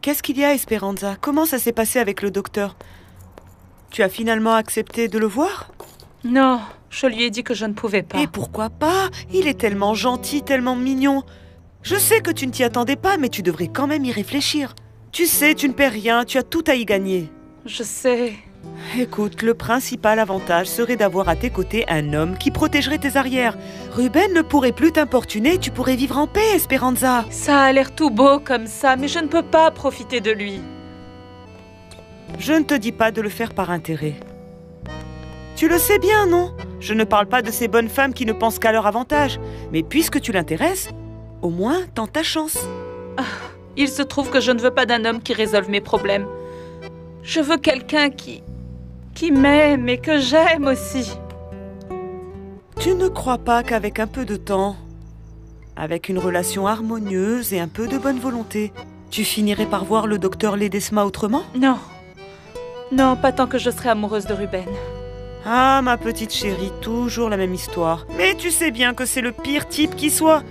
Qu'est-ce qu'il y a, Esperanza? Comment ça s'est passé avec le docteur? Tu as finalement accepté de le voir? Non, je lui ai dit que je ne pouvais pas. Et pourquoi pas? Il est tellement gentil, tellement mignon. Je sais que tu ne t'y attendais pas, mais tu devrais quand même y réfléchir. Tu sais, tu ne perds rien, tu as tout à y gagner. Je sais. Écoute, le principal avantage serait d'avoir à tes côtés un homme qui protégerait tes arrières. Ruben ne pourrait plus t'importuner, tu pourrais vivre en paix, Esperanza. Ça a l'air tout beau comme ça, mais je ne peux pas profiter de lui. Je ne te dis pas de le faire par intérêt. Tu le sais bien, non? Je ne parle pas de ces bonnes femmes qui ne pensent qu'à leur avantage. Mais puisque tu l'intéresses, au moins tente ta chance. Il se trouve que je ne veux pas d'un homme qui résolve mes problèmes. Je veux quelqu'un qui m'aime et que j'aime aussi. Tu ne crois pas qu'avec un peu de temps, avec une relation harmonieuse et un peu de bonne volonté, tu finirais par voir le docteur Ledesma autrement? Non. Non, pas tant que je serai amoureuse de Ruben. Ah, ma petite chérie, toujours la même histoire. Mais tu sais bien que c'est le pire type qui soit.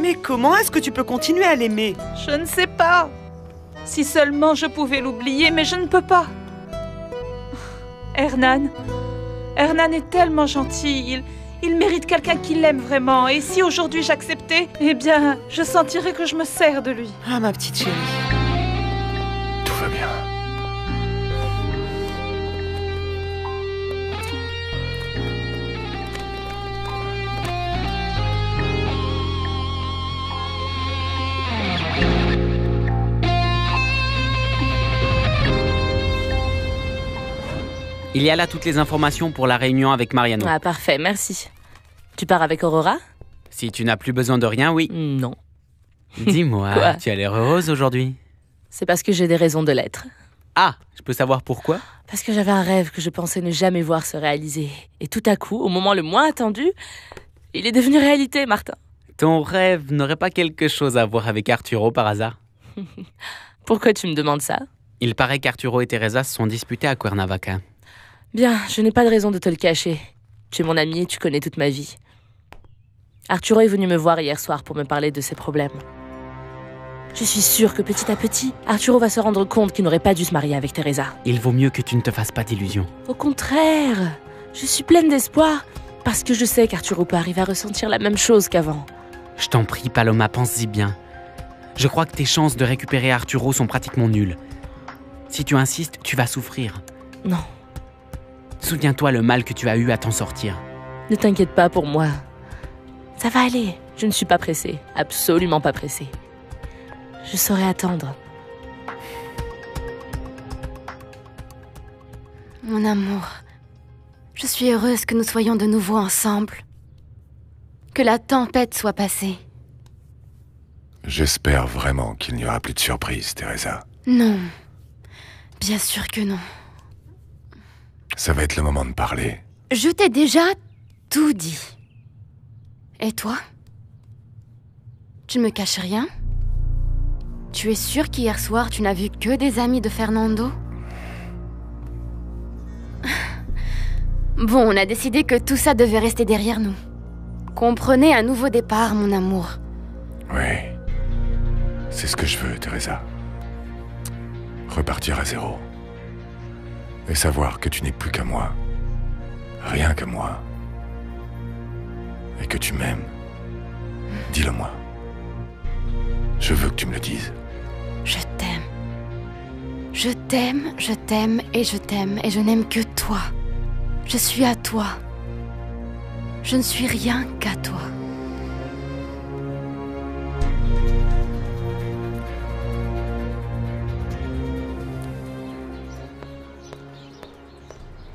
Mais comment est-ce que tu peux continuer à l'aimer? Je ne sais pas. Si seulement je pouvais l'oublier, mais je ne peux pas. Hernan est tellement gentil. Il mérite quelqu'un qui l'aime vraiment. Et si aujourd'hui j'acceptais, eh bien, je sentirais que je me sers de lui. Ah, ma petite chérie. Tout va bien. Il y a là toutes les informations pour la réunion avec Mariano. Ah, parfait, merci. Tu pars avec Aurora? Si tu n'as plus besoin de rien, oui. Non. Dis-moi, Quoi? tu as l'air heureuse aujourd'hui. C'est parce que j'ai des raisons de l'être. Ah, je peux savoir pourquoi? Parce que j'avais un rêve que je pensais ne jamais voir se réaliser. Et tout à coup, au moment le moins attendu, il est devenu réalité, Martin. Ton rêve n'aurait pas quelque chose à voir avec Arturo par hasard? Pourquoi tu me demandes ça? Il paraît qu'Arturo et Teresa se sont disputés à Cuernavaca. Bien, je n'ai pas de raison de te le cacher. Tu es mon ami et tu connais toute ma vie. Arturo est venu me voir hier soir pour me parler de ses problèmes. Je suis sûre que petit à petit, Arturo va se rendre compte qu'il n'aurait pas dû se marier avec Teresa. Il vaut mieux que tu ne te fasses pas d'illusions. Au contraire, je suis pleine d'espoir parce que je sais qu'Arturo peut arriver à ressentir la même chose qu'avant. Je t'en prie, Paloma, pense-y bien. Je crois que tes chances de récupérer Arturo sont pratiquement nulles. Si tu insistes, tu vas souffrir. Non. Souviens-toi le mal que tu as eu à t'en sortir. Ne t'inquiète pas pour moi. Ça va aller. Je ne suis pas pressée. Absolument pas pressée. Je saurai attendre. Mon amour, je suis heureuse que nous soyons de nouveau ensemble. Que la tempête soit passée. J'espère vraiment qu'il n'y aura plus de surprise, Teresa. Non. Bien sûr que non. Ça va être le moment de parler. Je t'ai déjà tout dit. Et toi? Tu ne me caches rien? Tu es sûr qu'hier soir, tu n'as vu que des amis de Fernando? Bon, on a décidé que tout ça devait rester derrière nous. Qu'on prenait un nouveau départ, mon amour. Oui. C'est ce que je veux, Teresa. Repartir à zéro. Et savoir que tu n'es plus qu'à moi. Rien que moi. Et que tu m'aimes. Dis-le-moi. Je veux que tu me le dises. Je t'aime. Je t'aime, je t'aime et je t'aime et je n'aime que toi. Je suis à toi. Je ne suis rien qu'à toi.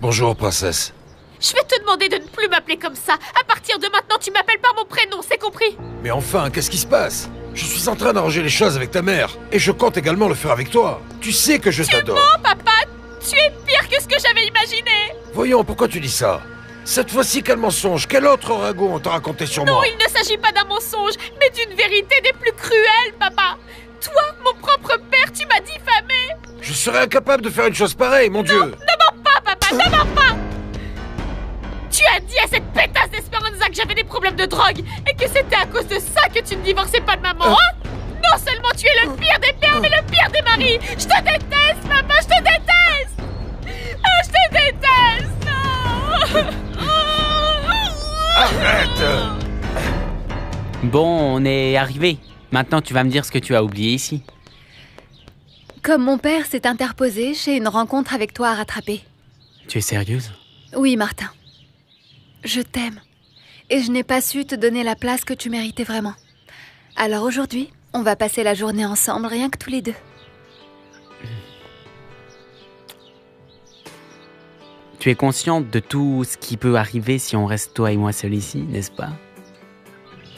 Bonjour, princesse. Je vais te demander de ne plus m'appeler comme ça. À partir de maintenant, tu m'appelles par mon prénom, c'est compris? Mais enfin, qu'est-ce qui se passe? Je suis en train d'arranger les choses avec ta mère. Et je compte également le faire avec toi. Tu sais que je t'adore. Oh, papa, tu es pire que ce que j'avais imaginé. Voyons, pourquoi tu dis ça? Cette fois-ci, quel mensonge? Quel autre ragot on t'a raconté sur Non, moi? il ne s'agit pas d'un mensonge, mais d'une vérité des plus cruelles, papa. Toi, mon propre père, tu m'as diffamé. Je serais incapable de faire une chose pareille, mon Dieu. Ne mens pas, papa, ne mens pas. Tu as dit à cette pétasse d'Esperanza que j'avais des problèmes de drogue et que c'était à cause de ça que tu ne divorçais pas de maman, hein? Non seulement tu es le pire des pères, mais le pire des maris. Je te déteste, papa, je te déteste. Ah, je te déteste. Arrête! Bon, on est arrivé. Maintenant, tu vas me dire ce que tu as oublié ici. Comme mon père s'est interposé, j'ai une rencontre avec toi à rattraper. Tu es sérieuse? Oui, Martin. Je t'aime. Et je n'ai pas su te donner la place que tu méritais vraiment. Alors aujourd'hui, on va passer la journée ensemble, rien que tous les deux. Tu es consciente de tout ce qui peut arriver si on reste toi et moi seuls ici, n'est-ce pas?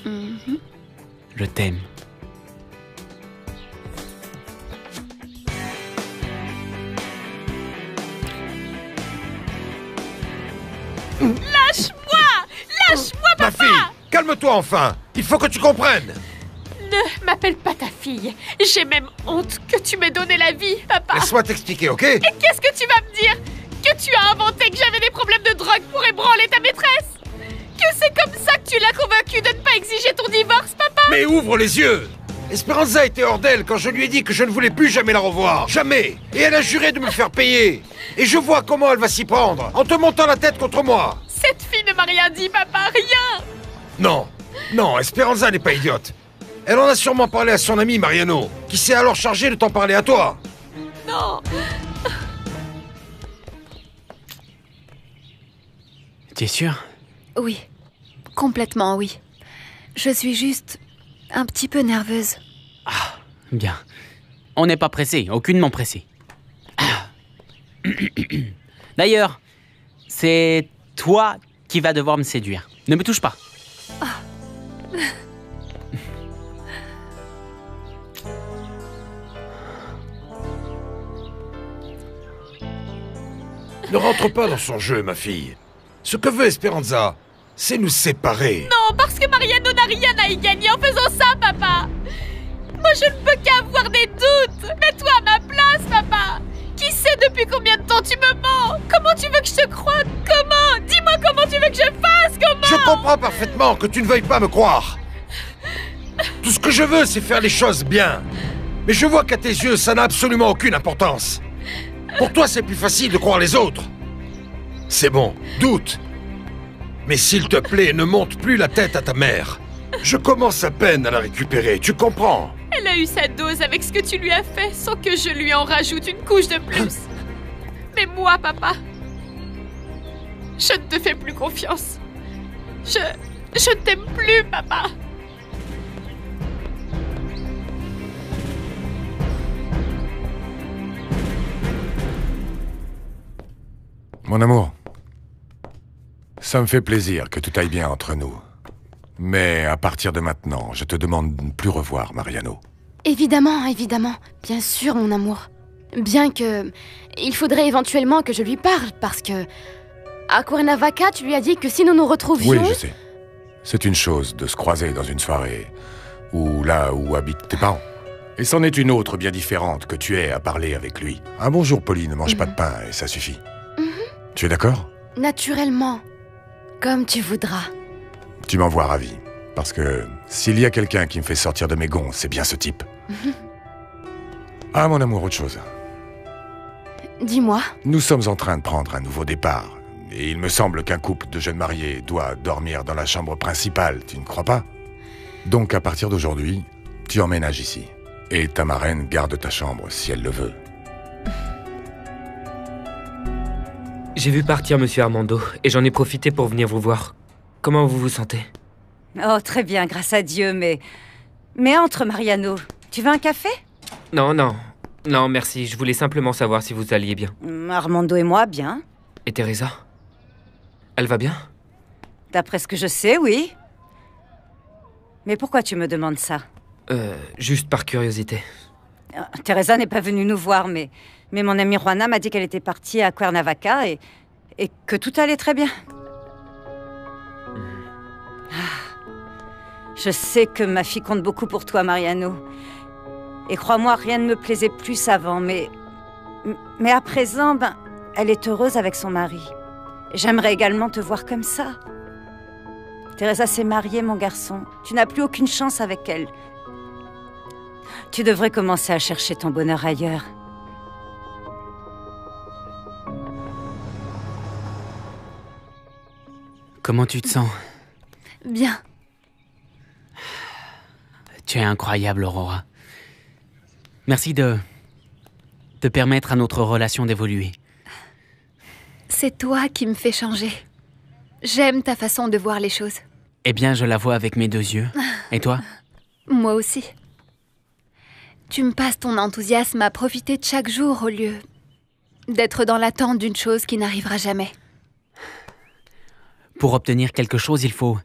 Je t'aime. Lâche-moi! Lâche-moi, Ma papa! fille, calme-toi enfin. Il faut que tu comprennes. Ne m'appelle pas ta fille. J'ai même honte que tu m'aies donné la vie, papa. Laisse-moi t'expliquer, ok? Et qu'est-ce que tu vas me dire? Que tu as inventé que j'avais des problèmes de drogue pour ébranler ta maîtresse? Que c'est comme ça que tu l'as convaincu de ne pas exiger ton divorce, papa? Mais ouvre les yeux! Esperanza était hors d'elle quand je lui ai dit que je ne voulais plus jamais la revoir. Jamais! Et elle a juré de me faire payer. Et je vois comment elle va s'y prendre, en te montant la tête contre moi. Cette fille ne m'a rien dit, papa, rien! Non, non, Esperanza n'est pas idiote. Elle en a sûrement parlé à son ami Mariano, qui s'est alors chargé de t'en parler à toi. Non! Tu es sûre? Oui, complètement oui. Je suis juste un petit peu nerveuse. Ah, bien. On n'est pas pressé, aucunement pressé. Ah. D'ailleurs, c'est toi qui vas devoir me séduire. Ne me touche pas. Ne rentre pas dans son jeu, ma fille. Ce que veut Esperanza, c'est nous séparer. Non, parce que Mariano n'a rien à y gagner en faisant ça, papa! Moi, je ne peux qu'avoir des doutes! Mets-toi à ma place, papa! Qui sait depuis combien de temps tu me mens? Comment tu veux que je te croie? Comment? Dis-moi comment tu veux que je fasse? Comment? Je comprends parfaitement que tu ne veuilles pas me croire. Tout ce que je veux, c'est faire les choses bien. Mais je vois qu'à tes yeux, ça n'a absolument aucune importance. Pour toi, c'est plus facile de croire les autres. C'est bon, doute. Mais s'il te plaît, ne monte plus la tête à ta mère. Je commence à peine à la récupérer, tu comprends? Elle a eu sa dose avec ce que tu lui as fait, sans que je lui en rajoute une couche de plus. Mais moi, papa, je ne te fais plus confiance. Je ne t'aime plus, papa. Mon amour, ça me fait plaisir que tout aille bien entre nous. Mais à partir de maintenant, je te demande de ne plus revoir Mariano. Évidemment, évidemment. Bien sûr, mon amour. Bien que... il faudrait éventuellement que je lui parle, parce que... à Cuernavaca, tu lui as dit que si nous nous retrouvions... Oui, je sais. C'est une chose de se croiser dans une soirée, ou là où habitent tes parents. Et c'en est une autre bien différente que tu aies à parler avec lui. Un bonjour poli, ne mange pas de pain, et ça suffit. Tu es d'accord? Naturellement. Comme tu voudras. Tu m'en vois ravi. Parce que s'il y a quelqu'un qui me fait sortir de mes gonds, c'est bien ce type. Ah, mon amour, autre chose. Dis-moi. Nous sommes en train de prendre un nouveau départ. Et il me semble qu'un couple de jeunes mariés doit dormir dans la chambre principale, tu ne crois pas? Donc à partir d'aujourd'hui, tu emménages ici. Et ta marraine garde ta chambre si elle le veut. J'ai vu partir Monsieur Armando, et j'en ai profité pour venir vous voir. Comment vous vous sentez? Oh, très bien, grâce à Dieu, mais entre, Mariano. Tu veux un café? Non, non. Non, merci. Je voulais simplement savoir si vous alliez bien. Armando et moi, bien. Et Teresa? Elle va bien? D'après ce que je sais, oui. Mais pourquoi tu me demandes ça? Juste par curiosité. Teresa n'est pas venue nous voir, mais mon amie Juana m'a dit qu'elle était partie à Cuernavaca et que tout allait très bien. Je sais que ma fille compte beaucoup pour toi, Mariano. Et crois-moi, rien ne me plaisait plus avant, mais à présent, elle est heureuse avec son mari. J'aimerais également te voir comme ça. Teresa s'est mariée, mon garçon. Tu n'as plus aucune chance avec elle. Tu devrais commencer à chercher ton bonheur ailleurs. Comment tu te sens? Bien. Tu es incroyable, Aurora. Merci de permettre à notre relation d'évoluer. C'est toi qui me fais changer. J'aime ta façon de voir les choses. Eh bien, je la vois avec mes 2 yeux. Et toi? Moi aussi. Tu me passes ton enthousiasme à profiter de chaque jour au lieu d'être dans l'attente d'une chose qui n'arrivera jamais. Pour obtenir quelque chose, il faut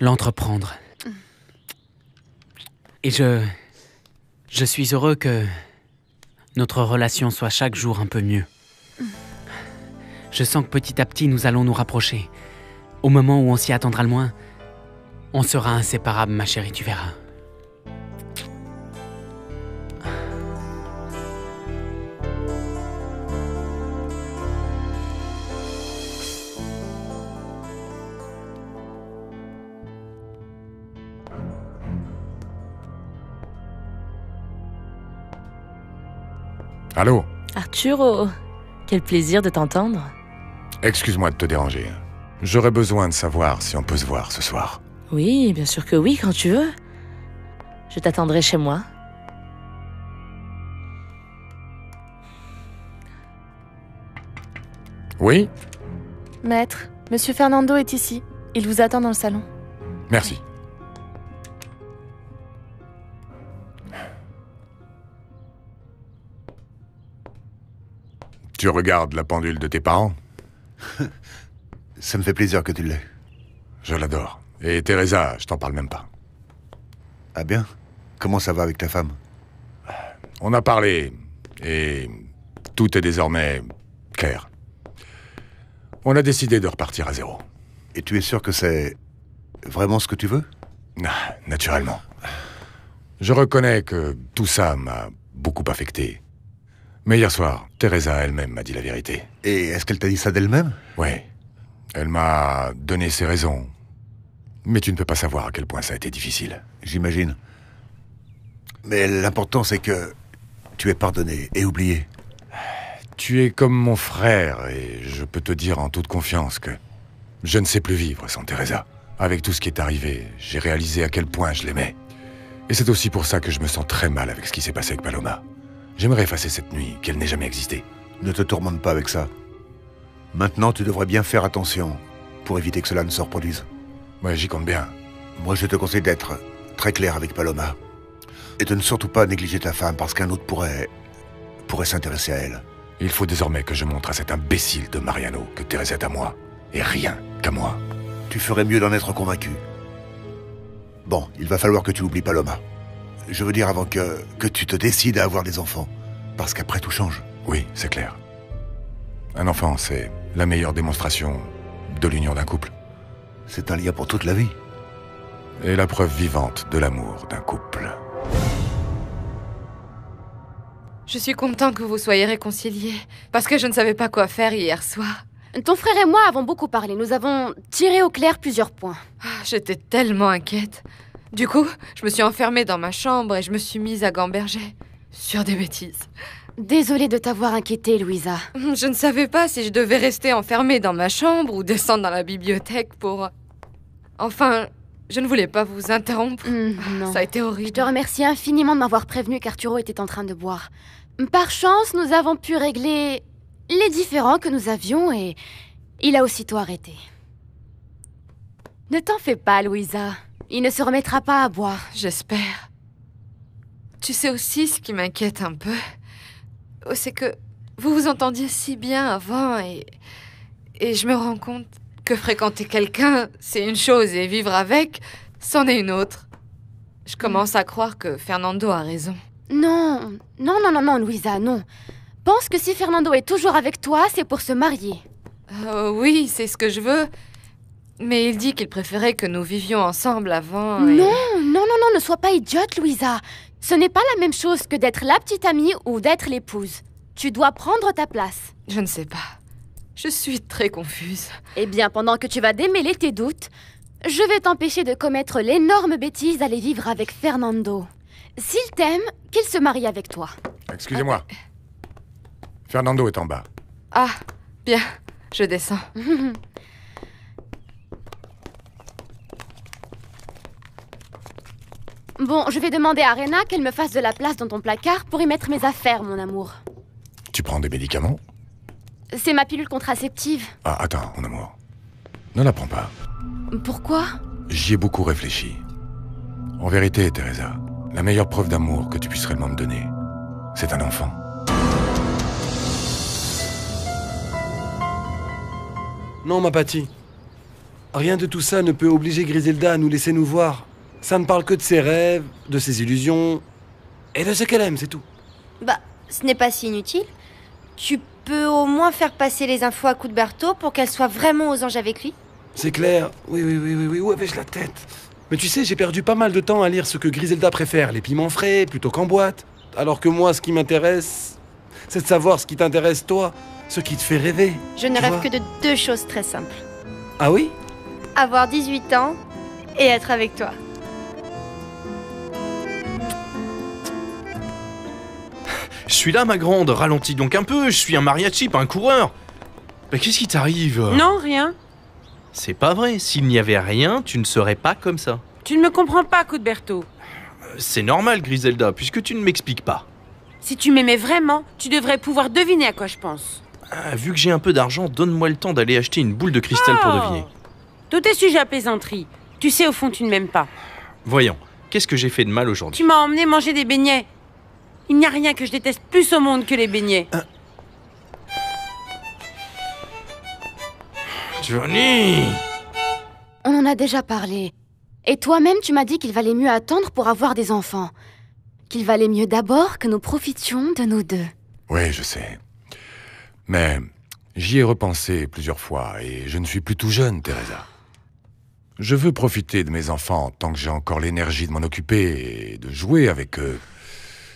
l'entreprendre. Et je suis heureux que notre relation soit chaque jour un peu mieux. Je sens que petit à petit, nous allons nous rapprocher. Au moment où on s'y attendra le moins, on sera inséparables, ma chérie, tu verras. Allô? Arturo, quel plaisir de t'entendre. Excuse-moi de te déranger. J'aurais besoin de savoir si on peut se voir ce soir. Oui, bien sûr que oui, quand tu veux. Je t'attendrai chez moi. Oui? Maître, Monsieur Fernando est ici. Il vous attend dans le salon. Merci. Tu regardes la pendule de tes parents? Ça me fait plaisir que tu l'aies. Je l'adore. Et Teresa, je t'en parle même pas. Ah bien? Comment ça va avec ta femme? On a parlé, et tout est désormais clair. On a décidé de repartir à zéro. Et tu es sûr que c'est vraiment ce que tu veux? Naturellement. Je reconnais que tout ça m'a beaucoup affecté. Mais hier soir, Teresa elle-même m'a dit la vérité. Et est-ce qu'elle t'a dit ça d'elle-même? Oui. Elle m'a donné ses raisons. Mais tu ne peux pas savoir à quel point ça a été difficile. J'imagine. Mais l'important, c'est que tu es pardonné et oublié. Tu es comme mon frère, et je peux te dire en toute confiance que je ne sais plus vivre sans Teresa. Avec tout ce qui est arrivé, j'ai réalisé à quel point je l'aimais. Et c'est aussi pour ça que je me sens très mal avec ce qui s'est passé avec Paloma. J'aimerais effacer cette nuit, qu'elle n'ait jamais existé. Ne te tourmente pas avec ça. Maintenant, tu devrais bien faire attention pour éviter que cela ne se reproduise. Ouais, j'y compte bien. Moi, je te conseille d'être très clair avec Paloma. Et de ne surtout pas négliger ta femme parce qu'un autre pourrait s'intéresser à elle. Il faut désormais que je montre à cet imbécile de Mariano que Teresa est à moi, et rien qu'à moi. Tu ferais mieux d'en être convaincu. Bon, il va falloir que tu oublies Paloma. Je veux dire avant que tu te décides à avoir des enfants. Parce qu'après, tout change. Oui, c'est clair. Un enfant, c'est la meilleure démonstration de l'union d'un couple. C'est un lien pour toute la vie. Et la preuve vivante de l'amour d'un couple. Je suis content que vous soyez réconciliés, parce que je ne savais pas quoi faire hier soir. Ton frère et moi avons beaucoup parlé. Nous avons tiré au clair plusieurs points. J'étais tellement inquiète. Du coup, je me suis enfermée dans ma chambre et je me suis mise à gamberger. Sur des bêtises. Désolée de t'avoir inquiétée, Louisa. Je ne savais pas si je devais rester enfermée dans ma chambre ou descendre dans la bibliothèque pour... Enfin, je ne voulais pas vous interrompre. Non. Ça a été horrible. Je te remercie infiniment de m'avoir prévenu qu'Arturo était en train de boire. Par chance, nous avons pu régler les différends que nous avions et il a aussitôt arrêté. Ne t'en fais pas, Louisa. Il ne se remettra pas à boire. J'espère. Tu sais aussi ce qui m'inquiète un peu, c'est que vous vous entendiez si bien avant et je me rends compte que fréquenter quelqu'un, c'est une chose et vivre avec, c'en est une autre. Je commence à croire que Fernando a raison. Non, Louisa, non. Pense que si Fernando est toujours avec toi, c'est pour se marier. Oui, c'est ce que je veux. Mais il dit qu'il préférait que nous vivions ensemble avant Non, ne sois pas idiote, Louisa. Ce n'est pas la même chose que d'être la petite amie ou d'être l'épouse. Tu dois prendre ta place. Je ne sais pas. Je suis très confuse. Eh bien, pendant que tu vas démêler tes doutes, je vais t'empêcher de commettre l'énorme bêtise d'aller vivre avec Fernando. S'il t'aime, qu'il se marie avec toi. Excusez-moi. Fernando est en bas. Ah, bien, je descends. Bon, je vais demander à Rena qu'elle me fasse de la place dans ton placard pour y mettre mes affaires, mon amour. Tu prends des médicaments? C'est ma pilule contraceptive. Ah, attends, mon amour. Ne la prends pas. Pourquoi? J'y ai beaucoup réfléchi. En vérité, Teresa, la meilleure preuve d'amour que tu puisses réellement me donner, c'est un enfant. Non, ma Patty. Rien de tout ça ne peut obliger Griselda à nous laisser nous voir. Ça ne parle que de ses rêves, de ses illusions, et de ce qu'elle aime, c'est tout. Bah, ce n'est pas si inutile. Tu peux au moins faire passer les infos à Cuthberto pour qu'elle soit vraiment aux anges avec lui. C'est clair. Oui, où avais-je la tête? Mais tu sais, j'ai perdu pas mal de temps à lire ce que Griselda préfère, les piments frais plutôt qu'en boîte. Alors que moi, ce qui m'intéresse, c'est de savoir ce qui t'intéresse toi, ce qui te fait rêver. Je ne rêve que de 2 choses très simples. Ah oui? Avoir 18 ans et être avec toi. Je suis là, ma grande, ralentis donc un peu, je suis un mariachi, pas un coureur. Mais qu'est-ce qui t'arrive? Non, rien. C'est pas vrai, s'il n'y avait rien, tu ne serais pas comme ça. Tu ne me comprends pas, Cuthberto. C'est normal, Griselda, puisque tu ne m'expliques pas. Si tu m'aimais vraiment, tu devrais pouvoir deviner à quoi je pense. Vu que j'ai un peu d'argent, donne-moi le temps d'aller acheter une boule de cristal pour deviner. Tout est sujet à plaisanterie. Tu sais, au fond, tu ne m'aimes pas. Voyons, qu'est-ce que j'ai fait de mal aujourd'hui? Tu m'as emmené manger des beignets. Il n'y a rien que je déteste plus au monde que les beignets. Johnny! On en a déjà parlé. Et toi-même, tu m'as dit qu'il valait mieux attendre pour avoir des enfants. Qu'il valait mieux d'abord que nous profitions de nous deux. Oui, je sais. Mais j'y ai repensé plusieurs fois et je ne suis plus tout jeune, Teresa. Je veux profiter de mes enfants tant que j'ai encore l'énergie de m'en occuper et de jouer avec eux.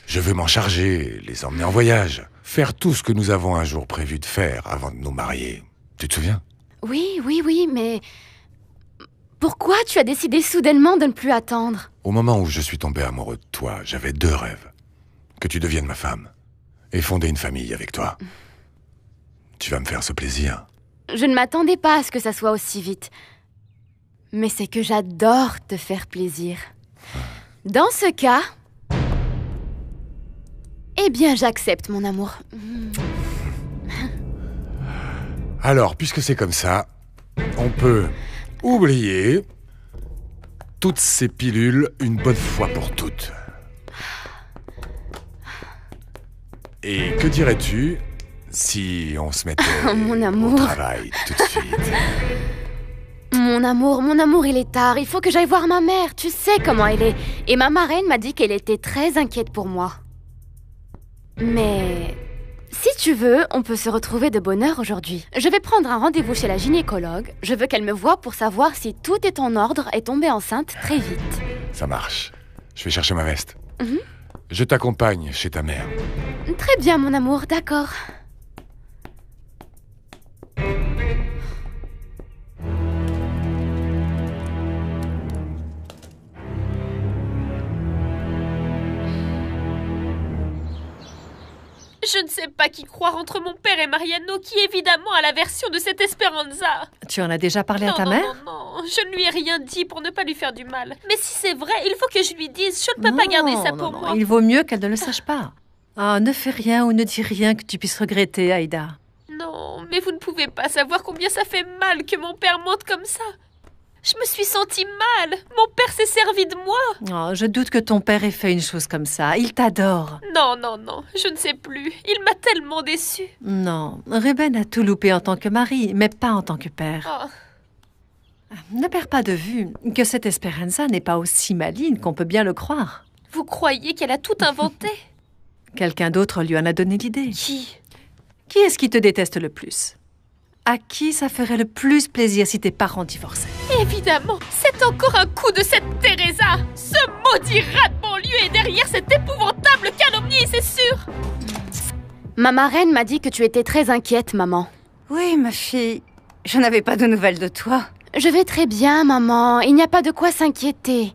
Je veux m'en charger, les emmener en voyage, faire tout ce que nous avons un jour prévu de faire avant de nous marier. Tu te souviens? Oui, mais... Pourquoi tu as décidé soudainement de ne plus attendre? Au moment où je suis tombé amoureux de toi, j'avais 2 rêves. Que tu deviennes ma femme et fonder une famille avec toi. Tu vas me faire ce plaisir. Je ne m'attendais pas à ce que ça soit aussi vite. Mais c'est que j'adore te faire plaisir. Dans ce cas... Eh bien, j'accepte, mon amour. Alors, puisque c'est comme ça, on peut oublier toutes ces pilules une bonne fois pour toutes. Et que dirais-tu si on se mettait mon amour. au travail tout de suite? Mon amour, il est tard. Il faut que j'aille voir ma mère. Tu sais comment elle est. Et ma marraine m'a dit qu'elle était très inquiète pour moi. Mais... si tu veux, on peut se retrouver de bonne heure aujourd'hui. Je vais prendre un rendez-vous chez la gynécologue. Je veux qu'elle me voie pour savoir si tout est en ordre et tomber enceinte très vite. Ça marche. Je vais chercher ma veste. Je t'accompagne chez ta mère. Très bien, mon amour, d'accord. Je ne sais pas qui croire entre mon père et Mariano, qui évidemment a la version de cette Esperanza. Tu en as déjà parlé à ta mère? Non, je ne lui ai rien dit pour ne pas lui faire du mal. Mais si c'est vrai, il faut que je lui dise, je ne peux pas garder ça pour moi. Il vaut mieux qu'elle ne le sache pas. Ah, ne fais rien ou ne dis rien que tu puisses regretter, Aïda. Non, mais vous ne pouvez pas savoir combien ça fait mal que mon père mente comme ça. Je me suis sentie mal. Mon père s'est servi de moi. Oh, je doute que ton père ait fait une chose comme ça. Il t'adore. Non, je ne sais plus. Il m'a tellement déçue. Non, Ruben a tout loupé en tant que mari, mais pas en tant que père. Ne perds pas de vue que cette Esperanza n'est pas aussi maligne qu'on peut bien le croire. Vous croyez qu'elle a tout inventé? Quelqu'un d'autre lui en a donné l'idée. Qui? Qui est-ce qui te déteste le plus? À qui ça ferait le plus plaisir si tes parents divorçaient? Évidemment, c'est encore un coup de cette Teresa. Ce maudit rat de banlieue est derrière cette épouvantable calomnie, c'est sûr. Ma marraine m'a dit que tu étais très inquiète, maman. Oui, ma fille. Je n'avais pas de nouvelles de toi. Je vais très bien, maman. Il n'y a pas de quoi s'inquiéter.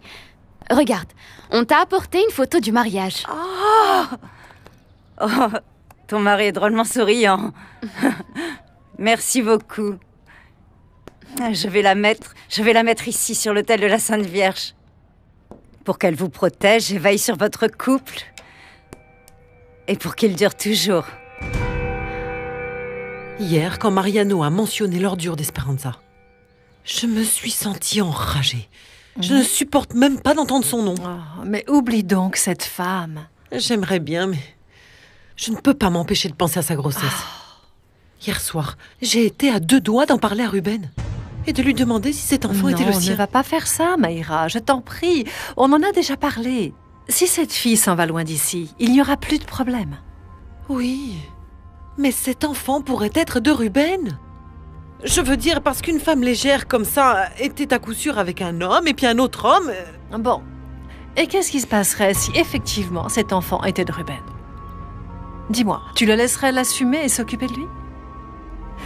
Regarde, on t'a apporté une photo du mariage. Oh, ton mari est drôlement souriant. Merci beaucoup. Je vais la mettre ici sur l'autel de la Sainte Vierge. Pour qu'elle vous protège et veille sur votre couple. Et pour qu'il dure toujours. Hier, quand Mariano a mentionné l'ordure d'Esperanza, je me suis sentie enragée. Je ne supporte même pas d'entendre son nom. Oh, mais oublie donc cette femme. J'aimerais bien, mais je ne peux pas m'empêcher de penser à sa grossesse. Hier soir, j'ai été à 2 doigts d'en parler à Ruben et de lui demander si cet enfant était le Non, sien. ne va pas faire ça, Maïra, je t'en prie. On en a déjà parlé. Si cette fille s'en va loin d'ici, il n'y aura plus de problème. Oui, mais cet enfant pourrait être de Ruben. Je veux dire, parce qu'une femme légère comme ça était à coup sûr avec un homme et puis un autre homme... Bon, et qu'est-ce qui se passerait si effectivement cet enfant était de Ruben? Dis-moi, tu le laisserais l'assumer et s'occuper de lui?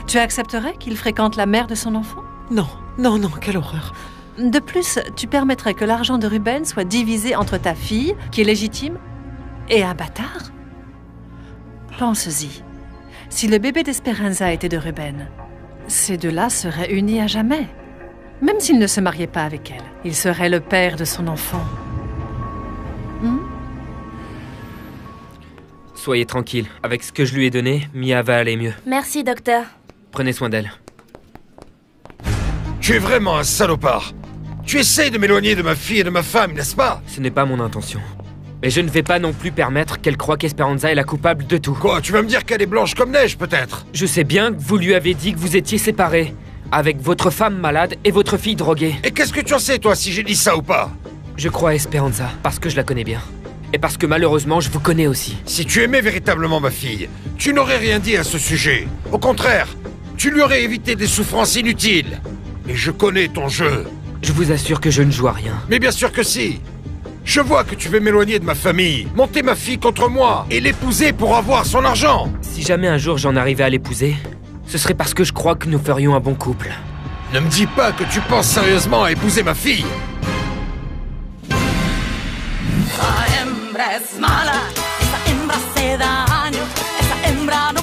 Tu accepterais qu'il fréquente la mère de son enfant? Non, non, non, quelle horreur. De plus, tu permettrais que l'argent de Ruben soit divisé entre ta fille, qui est légitime, et un bâtard? Pense-y. Si le bébé d'Esperanza était de Ruben, ces deux-là seraient unis à jamais. Même s'il ne se mariait pas avec elle, il serait le père de son enfant. Soyez tranquille. Avec ce que je lui ai donné, Mia va aller mieux. Merci, docteur. Prenez soin d'elle. Tu es vraiment un salopard. Tu essayes de m'éloigner de ma fille et de ma femme, n'est-ce pas? Ce n'est pas mon intention. Mais je ne vais pas non plus permettre qu'elle croie qu'Esperanza est la coupable de tout. Quoi, tu vas me dire qu'elle est blanche comme neige, peut-être? Je sais bien que vous lui avez dit que vous étiez séparés. Avec votre femme malade et votre fille droguée. Et qu'est-ce que tu en sais, toi, si j'ai dit ça ou pas? Je crois à Esperanza, parce que je la connais bien. Et parce que malheureusement, je vous connais aussi. Si tu aimais véritablement ma fille, tu n'aurais rien dit à ce sujet. Au contraire, tu lui aurais évité des souffrances inutiles. Mais je connais ton jeu. Je vous assure que je ne joue à rien. Mais bien sûr que si. Je vois que tu veux m'éloigner de ma famille, monter ma fille contre moi et l'épouser pour avoir son argent. Si jamais un jour j'en arrivais à l'épouser, ce serait parce que je crois que nous ferions un bon couple. Ne me dis pas que tu penses sérieusement à épouser ma fille. Esa hembra es mala, esa hembra hace daño, esa hembra no